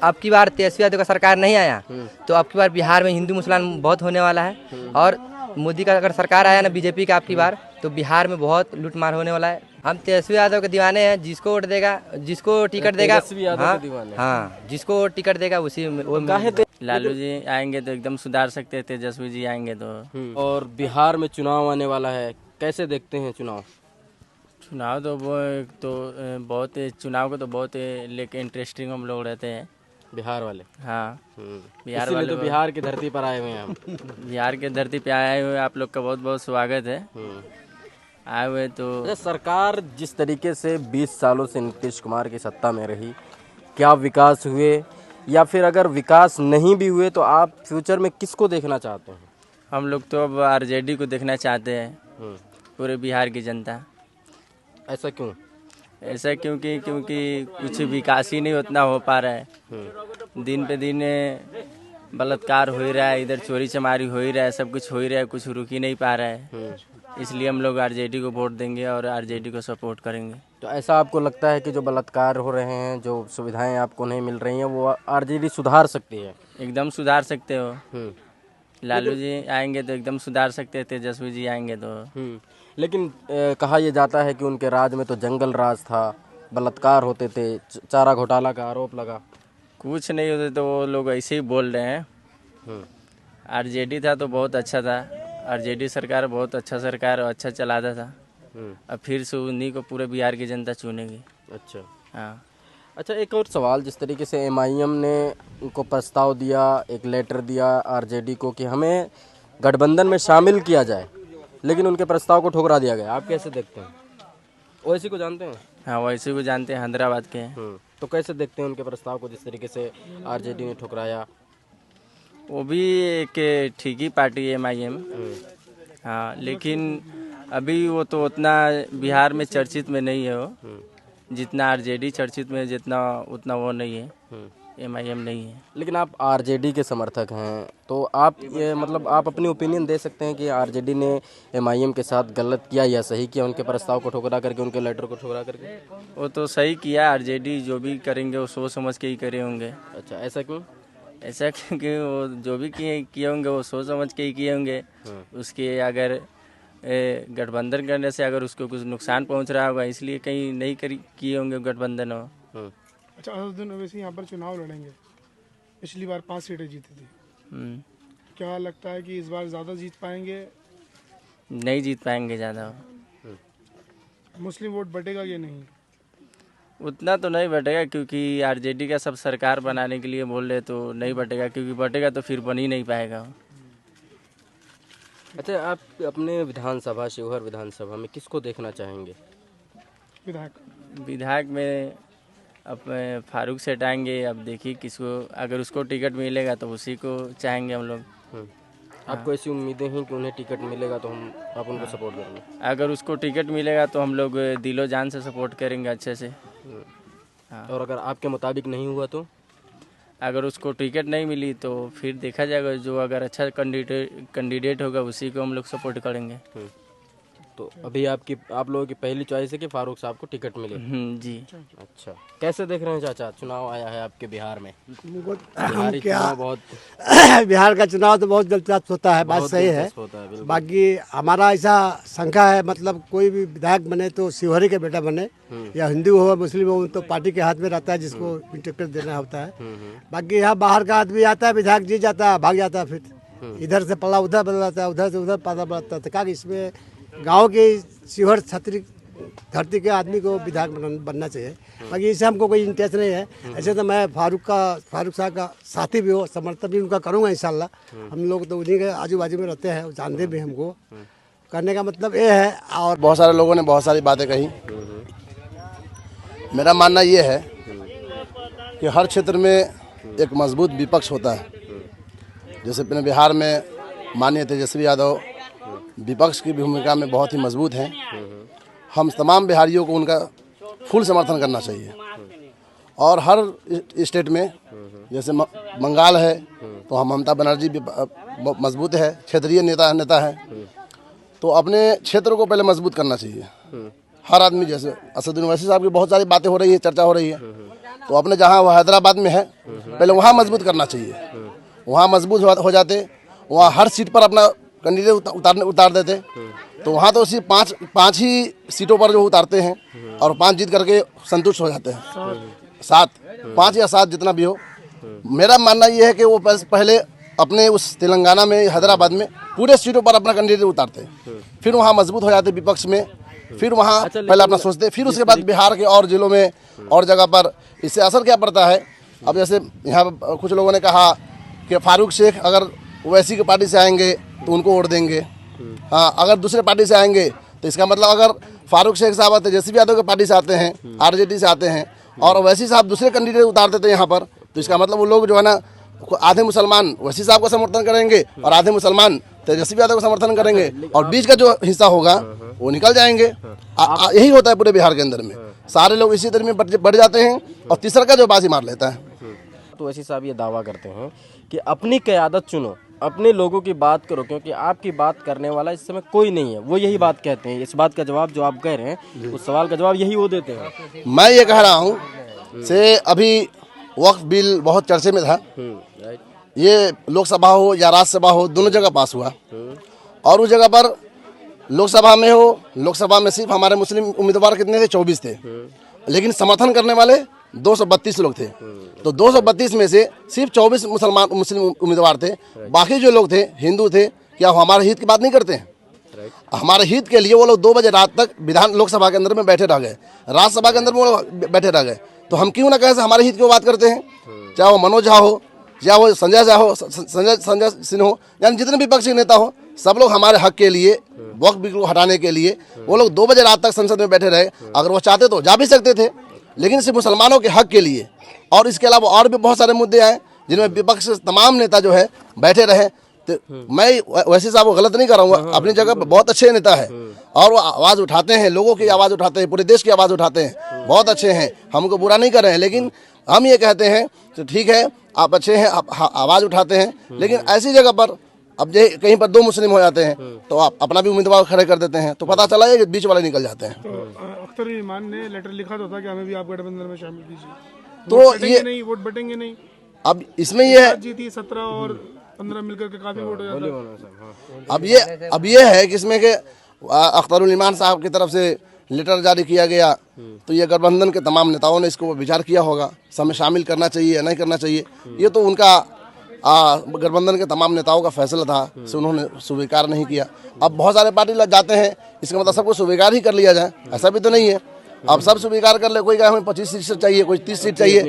अब की बार तेजस्वी यादव का सरकार नहीं आया तो अब की बार बिहार में हिंदू मुसलमान बहुत होने वाला है। और मोदी का अगर सरकार आया ना बीजेपी का अब की बार तो बिहार में बहुत लूटमार होने वाला है। हम तेजस्वी यादव के दीवाने हैं, जिसको वोट देगा, जिसको टिकट देगा, हाँ जिसको टिकट देगा उसी वो लालू जी आएंगे तो एकदम सुधार सकते हैं, तेजस्वी जी आएंगे तो। और बिहार में चुनाव आने वाला है, कैसे देखते हैं चुनाव? चुनाव तो वो तो बहुत चुनाव को तो बहुत लेके इंटरेस्टिंग हम लोग रहते हैं बिहार वाले। हाँ बिहार इसीलिए वाले तो बिहार की धरती पर आए हुए हैं हम। बिहार के धरती पे आए हुए आप लोग का बहुत बहुत स्वागत है। आए हुए तो अच्छा, सरकार जिस तरीके से 20 सालों से नीतीश कुमार की सत्ता में रही, क्या विकास हुए या फिर अगर विकास नहीं भी हुए तो आप फ्यूचर में किसको देखना चाहते हैं? हम लोग तो अब आरजेडी को देखना चाहते हैं, पूरे बिहार की जनता। ऐसा क्यों? ऐसा क्योंकि कुछ विकास ही नहीं उतना हो पा रहा है। दिन पे दिन बलात्कार हो ही रहा है, इधर चोरी चमारी हो ही रहा है, सब कुछ हो ही रहा है, कुछ रुक ही नहीं पा रहा है। इसलिए हम लोग आरजेडी को वोट देंगे और आरजेडी को सपोर्ट करेंगे। तो ऐसा आपको लगता है कि जो बलात्कार हो रहे हैं, जो सुविधाएं आपको नहीं मिल रही हैं, वो आरजेडी सुधार सकती है? एकदम सुधार सकते हो। लालू जी आएंगे तो एकदम सुधार सकते हैं, तेजस्वी जी आएंगे तो। लेकिन कहा यह जाता है कि उनके राज में तो जंगल राज था, बलात्कार होते थे, चारा घोटाला का आरोप लगा। कुछ नहीं होते तो वो लोग ऐसे ही बोल रहे हैं। आरजेडी था तो बहुत अच्छा था, आरजेडी सरकार बहुत अच्छा सरकार और अच्छा चलाता था। अब फिर से उन्हीं को पूरे बिहार की जनता चुनेगी। अच्छा हाँ। अच्छा, एक और सवाल, जिस तरीके से एमआईएम ने उनको प्रस्ताव दिया, एक लेटर दिया आरजेडी को कि हमें गठबंधन में शामिल किया जाए, लेकिन उनके प्रस्ताव को ठुकरा दिया गया, आप कैसे देखते हैं? ओवैसी को जानते हैं? हाँ ओवैसी को जानते हैं, हैदराबाद के हैं। तो कैसे देखते हैं उनके प्रस्ताव को जिस तरीके से आरजेडी ने ठुकराया? वो भी एक ठीक ही पार्टी है एमआईएम। हाँ लेकिन अभी वो तो उतना बिहार में चर्चित में नहीं है वो, जितना आरजेडी चर्चित में, जितना उतना वो नहीं है, एमआईएम नहीं है। लेकिन आप आरजेडी के समर्थक हैं तो आप ये मतलब आप अपनी ओपिनियन दे सकते हैं कि आरजेडी ने एमआईएम के साथ गलत किया या सही किया, उनके प्रस्ताव को ठुकरा करके, उनके लेटर को ठुकरा करके? वो तो सही किया, आरजेडी जो भी करेंगे वो सोच समझ के ही करे होंगे। अच्छा, ऐसा क्यों? ऐसा क्योंकि वो जो भी किए होंगे वो सोच समझ के ही किए होंगे। उसके अगर गठबंधन करने से अगर उसको कुछ नुकसान पहुंच रहा होगा इसलिए कहीं नहीं किए होंगे गठबंधन हो। अच्छा, असदुद्दीन ओवैसी यहाँ पर चुनाव लड़ेंगे, पिछली बार 5 सीटें जीती थी, क्या लगता है कि इस बार ज़्यादा जीत पाएंगे? नहीं जीत पाएंगे ज़्यादा। मुस्लिम वोट बटेगा कि नहीं? उतना तो नहीं बटेगा, क्योंकि आरजेडी का सब सरकार बनाने के लिए बोल रहे तो नहीं बटेगा, क्योंकि बटेगा तो फिर बन ही नहीं पाएगा। अच्छा, आप अपने विधानसभा, शिवहर विधानसभा में किसको देखना चाहेंगे विधायक में? अब फारूक सेठ आएंगे, अब देखिए किसको, अगर उसको टिकट मिलेगा तो उसी को चाहेंगे हम लोग। आपको ऐसी उम्मीदें हैं कि उन्हें टिकट मिलेगा तो आप उनको सपोर्ट करेंगे? अगर उसको टिकट मिलेगा तो हम लोग दिलो जान से सपोर्ट करेंगे अच्छे से। हाँ। और अगर आपके मुताबिक नहीं हुआ तो? अगर उसको टिकट नहीं मिली तो फिर देखा जाएगा, जो अगर अच्छा कैंडिडेट होगा उसी को हम लोग सपोर्ट करेंगे। तो अभी आप लोगों की पहली चॉइस है कि फारूक साहब को टिकट मिले? जी। अच्छा, कैसे देख रहे हैं चाचा, चुनाव आया है आपके बिहार में? बिहार का चुनाव तो बहुत दिलचस्प होता है, बात सही है। बाकी हमारा ऐसा शंका है, मतलब कोई भी विधायक बने तो शिवहरी के बेटा बने, या हिंदू हो मुस्लिम हो, तो पार्टी के हाथ में रहता है जिसको टिकट देना होता है। बाकी यहाँ बाहर का आदमी आता है, विधायक जीत जाता है, भाग जाता है, फिर इधर से पल्ला उधर बदल जाता है, उधर से उधर पल्ला बदलता है। क्या इसमें गांव के शिवहर छतरी धरती के आदमी को विधायक बनना चाहिए। बाकी इससे हमको कोई इंटरेस्ट नहीं है। ऐसे तो मैं फारूक साहब का साथी भी हो, समर्थन भी उनका करूँगा इंशाल्लाह। हम लोग तो उन्हीं के आजू बाजू में रहते हैं, जानते भी हमको। करने का मतलब ये है। और बहुत सारे लोगों ने बहुत सारी बातें कही। मेरा मानना ये है कि हर क्षेत्र में एक मजबूत विपक्ष होता है। जैसे अपने बिहार में माननीय तेजस्वी यादव विपक्ष की भूमिका में बहुत ही मजबूत हैं। हम तमाम बिहारियों को उनका फुल समर्थन करना चाहिए। और हर स्टेट में, जैसे बंगाल है तो हम ममता बनर्जी भी मजबूत है, क्षेत्रीय नेता है, तो अपने क्षेत्र को पहले मजबूत करना चाहिए हर आदमी। जैसे असदुद्दीन ओवैसी साहब की बहुत सारी बातें हो रही है, चर्चा हो रही है, तो अपने जहाँ वो हैदराबाद में है पहले वहाँ मजबूत करना चाहिए। वहाँ मजबूत हो जाते, वहाँ हर सीट पर अपना कैंडिडेट उतार देते, तो वहाँ तो सिर्फ पाँच ही सीटों पर जो उतारते हैं और 5 जीत करके संतुष्ट हो जाते हैं। 5 या 7 जितना भी हो। मेरा मानना ये है कि वो पहले अपने उस तेलंगाना में हैदराबाद में पूरे सीटों पर अपना कैंडिडेट उतारते, फिर वहाँ मजबूत हो जाते विपक्ष में, फिर वहाँ पहले अपना सोचते, फिर उसके बाद बिहार के और जिलों में और जगह पर। इससे असर क्या पड़ता है? अब जैसे यहाँ कुछ लोगों ने कहा कि फारूक शेख अगर ओवैसी की पार्टी से आएंगे तो उनको वोट देंगे। हाँ, अगर दूसरे पार्टी से आएंगे तो इसका मतलब अगर फारूक शेख साहब तेजस्वी यादव की पार्टी से आते हैं, आरजेडी से आते हैं, और ओवैसी साहब दूसरे कैंडिडेट उतार देते हैं यहाँ पर, तो इसका मतलब वो लोग जो है ना आधे मुसलमान ओवैसी साहब का समर्थन करेंगे और आधे मुसलमान तेजस्वी यादव का समर्थन करेंगे, और बीच का जो हिस्सा होगा वो निकल जाएंगे। यही होता है पूरे बिहार के अंदर में, सारे लोग इसी तरह में बढ़ जाते हैं और तीसरा का जो बाजी मार लेता है। तो ओवैसी साहब ये दावा करते हैं कि अपनी क़यादत चुनो, अपने लोगों की बात करो, क्योंकि आपकी बात करने वाला इस समय कोई नहीं है। वो यही बात कहते हैं। इस बात का जवाब जो आप कह रहे हैं, उस सवाल का जवाब यही वो देते हैं। मैं ये कह रहा हूँ से अभी वक्फ बिल बहुत चर्चे में था, ये लोकसभा हो या राज्यसभा हो दोनों जगह पास हुआ, और उस जगह पर लोकसभा में सिर्फ हमारे मुस्लिम उम्मीदवार कितने थे? 24 थे, लेकिन समर्थन करने वाले 232 लोग थे। तो 232 में से सिर्फ 24 मुस्लिम उम्मीदवार थे, बाकी जो लोग थे हिंदू थे। क्या वो हमारे हित की बात नहीं करते हैं? हमारे हित के लिए वो लोग 2 बजे रात तक लोकसभा के अंदर में बैठे रह गए, राज्यसभा के अंदर में वो लोग बैठे रह गए। तो हम क्यों ना कहें हमारे हित की बात करते हैं? चाहे वो मनोज झा हो, चाहे वो संजय झा हो, संजय सिंह हो, यानी जितने विपक्षी नेता हो, सब लोग हमारे हक के लिए, वक्फ बिल को हटाने के लिए वो लोग 2 बजे रात तक संसद में बैठे रहे। अगर वो चाहते तो जा भी सकते थे, लेकिन सिर्फ मुसलमानों के हक के लिए। और इसके अलावा और भी बहुत सारे मुद्दे आए जिनमें विपक्ष तमाम नेता जो है बैठे रहे। तो मैं वैसे साहब को गलत नहीं कर रहा हूँ, अपनी जगह बहुत अच्छे नेता है और वो आवाज़ उठाते हैं, लोगों की आवाज़ उठाते हैं, पूरे देश की आवाज़ उठाते हैं, बहुत अच्छे हैं, हमको बुरा नहीं कर रहे हैं। लेकिन हम ये कहते हैं तो ठीक है, आप अच्छे हैं, आप आवाज़ उठाते हैं, लेकिन ऐसी जगह पर अब कहीं पर 2 मुस्लिम हो जाते हैं तो आप अपना भी उम्मीदवार खड़े कर देते हैं, तो पता चला है कि बीच वाले निकल जाते हैं। तो अख्तर ईमान ने लेटर लिखा तो था कि हमें भी आप गठबंधन में शामिल कीजिए, तो ये नहीं वोट बटेंगे नहीं। अब इसमें ये है, जीती 17 और 15 मिलकर के काफी वोट हो जाता। अब ये है कि इसमें के अख्तर ईमान साहब की तरफ से लेटर जारी किया गया, तो ये गठबंधन के तमाम नेताओं ने इसको विचार किया होगा, हमें शामिल करना चाहिए या नहीं करना चाहिए। ये तो उनका गठबंधन के तमाम नेताओं का फैसला था, से उन्होंने स्वीकार नहीं किया। अब बहुत सारे पार्टी लग जाते हैं, इसका मतलब सबको स्वीकार ही कर लिया जाए, ऐसा भी तो नहीं है। अब सब स्वीकार कर ले, कोई कहे हमें 25 सीट चाहिए, कोई 30 सीट चाहिए,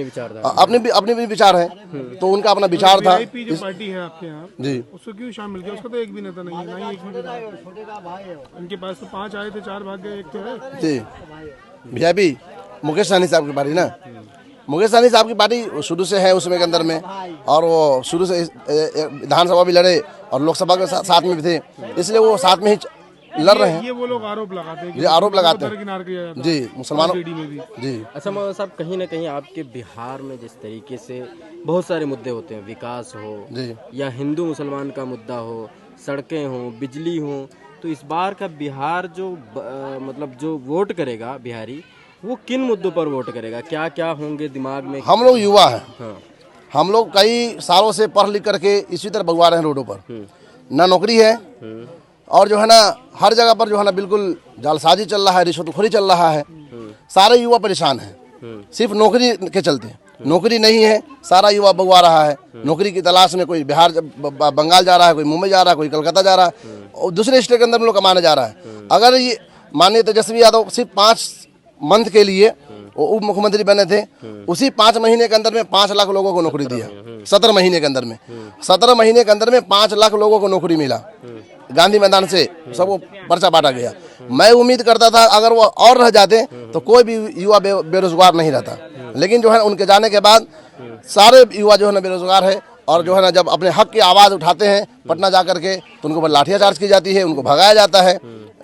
अपने भी विचार है, तो उनका अपना विचार था। जो पार्टी है आपके यहाँ जी, उसको क्यों शामिल किया? उसका तो एक भी नेता नहीं है, ना ही एक भी। उनके पास तो 5 आए थे, 4 भाग गए, एक तो है जी वीआईपी मुकेश सहनी साहब की पार्टी ना। मुकेश सहनी साहब की पार्टी शुरू से है उसमें के अंदर में, और वो शुरू से विधानसभा भी लड़े और लोकसभा के साथ में भी थे, इसलिए वो साथ में ही लड़ रहे हैं। ये वो लोग आरोप लगाते हैं, ये आरोप लगाते हैं किनार किया जाता है जी मुसलमानों में भी। जी। अच्छा मौलाना साहब, कहीं ना कहीं आपके बिहार में जिस तरीके से बहुत सारे मुद्दे होते हैं, विकास हो जी, या हिंदू मुसलमान का मुद्दा हो, सड़कें हो, बिजली हो, तो इस बार का बिहार जो मतलब जो वोट करेगा बिहारी, वो किन मुद्दों पर वोट करेगा? क्या क्या होंगे दिमाग में? हम लोग युवा हैं, हाँ, हम लोग कई सालों से पढ़ लिख करके इसी तरह भगवा रहे हैं रोडों पर, ना नौकरी है, और जो है ना हर जगह पर जो है ना बिल्कुल जालसाजी चल रहा है, रिश्वतखोरी चल रहा है, सारे युवा परेशान हैं सिर्फ नौकरी के चलते। नौकरी नहीं है, सारा युवा भगवा रहा है नौकरी की तलाश में। कोई बिहार बंगाल जा रहा है, कोई मुंबई जा रहा है, कोई कलकत्ता जा रहा है, और दूसरे स्टेट के अंदर में लोग कमाने जा रहा है। अगर ये माननीय तेजस्वी यादव सिर्फ 5 मंथ के लिए वो उप मुख्यमंत्री बने थे, उसी 5 महीने के अंदर में 5 लाख लोगों को नौकरी दिया। 17 महीने के अंदर में 17 महीने के अंदर में 5 लाख लोगों को नौकरी मिला। गांधी मैदान से सबको पर्चा बांटा गया। मैं उम्मीद करता था अगर वो और रह जाते तो कोई भी युवा बेरोजगार नहीं रहता, लेकिन जो है उनके जाने के बाद सारे युवा जो है ना बेरोजगार है। और जो है ना जब अपने हक की आवाज़ उठाते हैं पटना जा करके, तो उनको लाठियाचार्ज की जाती है, उनको भगाया जाता है,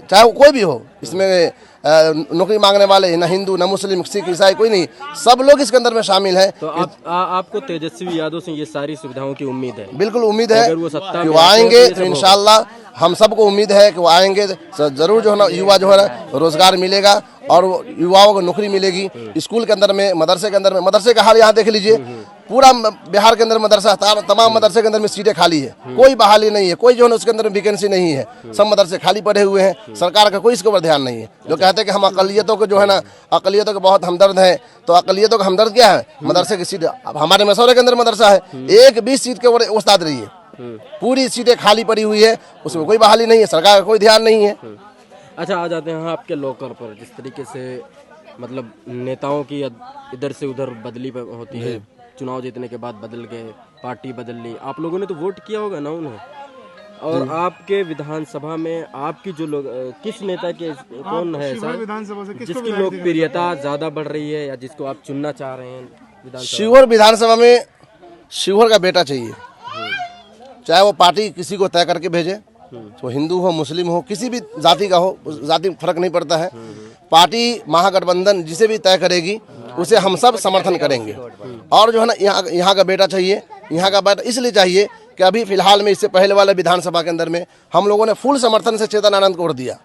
चाहे वो कोई भी हो। इसमें नौकरी मांगने वाले न हिंदू न मुस्लिम सिख ईसाई कोई नहीं, सब लोग इसके अंदर में शामिल हैं। तो आपको तेजस्वी यादव से ये सारी सुविधाओं की उम्मीद है? बिल्कुल उम्मीद है अगर वो सत्ता कि में वो आएंगे आते हैं तो इंशाल्लाह हम सबको उम्मीद है कि वो आएंगे जरूर जो है ना युवा जो है ना रोजगार मिलेगा और युवाओं को नौकरी मिलेगी। स्कूल के अंदर में, मदरसे के अंदर में, मदरसे का हाल यहाँ देख लीजिए, पूरा बिहार के अंदर मदरसा तमाम मदरसे के अंदर में सीटें खाली है, कोई बहाली नहीं है, कोई जो है उसके अंदर वैकेंसी नहीं है, सब मदरसे खाली पड़े हुए हैं। सरकार का कोई इसके ऊपर ध्यान नहीं है। जो कहते हैं कि हम अकलियतों को जो है ना, अकलियतों के बहुत हमदर्द है, तो अकलियतों का हमदर्द क्या है? मदरसे की सीट। अब हमारे मसौरे के अंदर मदरसा है, एक 20 सीट के ऊपर उस्ताद रही है, पूरी सीटें खाली पड़ी हुई है, उसमें कोई बहाली नहीं है, सरकार का कोई ध्यान नहीं है। अच्छा, आ जाते हैं आपके लोकल पर। जिस तरीके से मतलब नेताओं की इधर से उधर बदली होती है, चुनाव जीतने के बाद बदल गए, पार्टी बदल ली, आप लोगों ने तो वोट किया होगा ना उन्हें, और आपके विधानसभा में आपकी जो लोग किस नेता के कौन है विधानसभा से जिसकी लोकप्रियता ज्यादा बढ़ रही है या जिसको आप चुनना चाह रहे हैं विधानसभा? शिवहर विधानसभा में शिवहर का बेटा चाहिए, चाहे वो पार्टी किसी को तय करके भेजे, तो हिंदू हो, मुस्लिम हो, किसी भी जाति का हो, जाति फर्क नहीं पड़ता है। पार्टी महागठबंधन जिसे भी तय करेगी उसे हम सब समर्थन करेंगे। और जो है ना यहाँ का बेटा चाहिए। यहाँ का बेटा इसलिए चाहिए कि अभी फिलहाल में, इससे पहले वाले विधानसभा के अंदर में हम लोगों ने फुल समर्थन से चेतन आनंद को वोट दिया,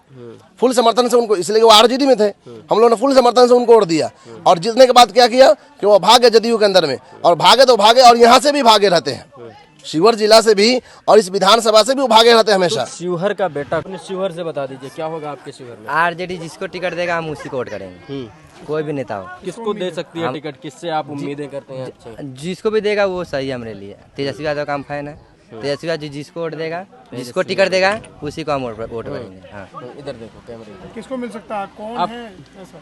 फुल समर्थन से उनको, इसलिए वो आरजेडी में थे, हम लोगों ने फुल समर्थन से उनको वोट दिया। और जीतने के बाद क्या किया कि वो भागे जदयू के अंदर में, और भागे तो भागे, और यहाँ से भी भागे रहते हैं, शिवहर जिला से भी और इस विधानसभा से भी वो भागे रहते हैं हमेशा। तो शिवहर का बेटा, अपने शिवहर से बता दीजिए क्या होगा आपके शिवहर में? आरजेडी जिसको टिकट देगा हम उसी को वोट करेंगे, कोई भी नेता हो। किसको दे सकती है टिकट? किससे आप उम्मीदें करते हैं? अच्छा, जिसको भी देगा वो सही है हमारे लिए। तेजस्वी यादव का हम फैन है, तेजस्वी यादव जिसको वोट देगा, जिसको टिकट देगा उसी को हम वोट करेंगे। हाँ, इधर देखो कैमरे। किसको मिल सकता है, कौन है ऐसा?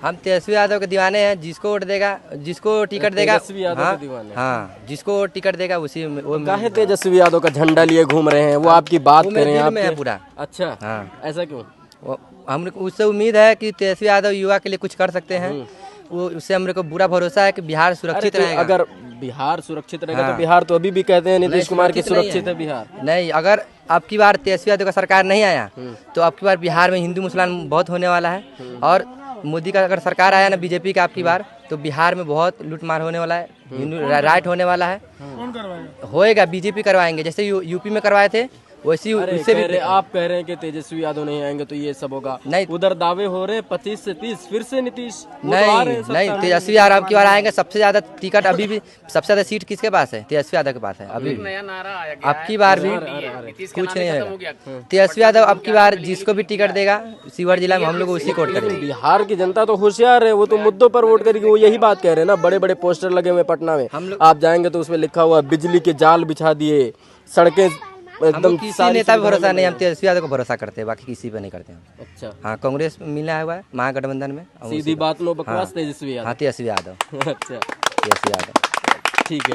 हम तेजस्वी यादव के दीवाने हैं, जिसको वोट देगा, जिसको टिकट देगा, तेजस्वी यादव हाँ, के दीवाने। हाँ, जिसको टिकट देगा उसी वो काहे तेजस्वी यादव का झंडा लिए घूम रहे हैं? वो आपकी बात वो मेरे करें दिल में है आपके? पूरा। अच्छा, हाँ, ऐसा क्यों? हम उससे उम्मीद है कि तेजस्वी यादव युवा के लिए कुछ कर सकते हैं। वो उससे हम को पूरा भरोसा है कि बिहार सुरक्षित रहेगा। अगर बिहार सुरक्षित रहेगा तो बिहार तो अभी भी कहते हैं नीतीश कुमार की सुरक्षित है बिहार। नहीं, अगर अब की बार तेजस्वी यादव का सरकार नहीं आया तो अब की बार बिहार में हिंदू मुसलमान बहुत होने वाला है। और मोदी का अगर सरकार आया ना, बीजेपी का अब की बार, तो बिहार में बहुत लूटमार होने वाला है, हिंदू राइट होने वाला है। कौन करवाएगा? होएगा, बीजेपी करवाएंगे, जैसे यूपी में करवाए थे वैसे उससे भी। आप कह रहे हैं कि तेजस्वी यादव नहीं आएंगे तो ये सब होगा। नहीं, उधर दावे हो रहे हैं 25 से 30 फिर से नीतीश। नहीं, तेजस्वी यादव अब की बार आएंगे। सबसे ज्यादा टिकट अभी भी, सबसे ज्यादा सीट किसके पास है? तेजस्वी यादव के पास है अभी भी। अब की बार भी कुछ नहीं होगा। तेजस्वी यादव अब की बार जिसको भी टिकट देगा शिवहर जिला में हम लोग उसी को वोट करेंगे। बिहार की जनता तो होशियार है, वो तो मुद्दों पर वोट करेगी। वो यही बात कह रहे हैं ना, बड़े बड़े पोस्टर लगे हुए पटना में, आप जाएंगे तो उसमें लिखा हुआ बिजली के जाल बिछा दिए, सड़कें एकदम। किसी नेता पे भरोसा नहीं, हम तेजस्वी यादव को भरोसा करते हैं, बाकी किसी पे नहीं करते हम। अच्छा, हाँ, कांग्रेस मिला हुआ है महागठबंधन में। सीधी बात लो, बकवास तेजस्वी यादव। हाँ, तेजस्वी यादव। अच्छा, तेजस्वी यादव ठीक है।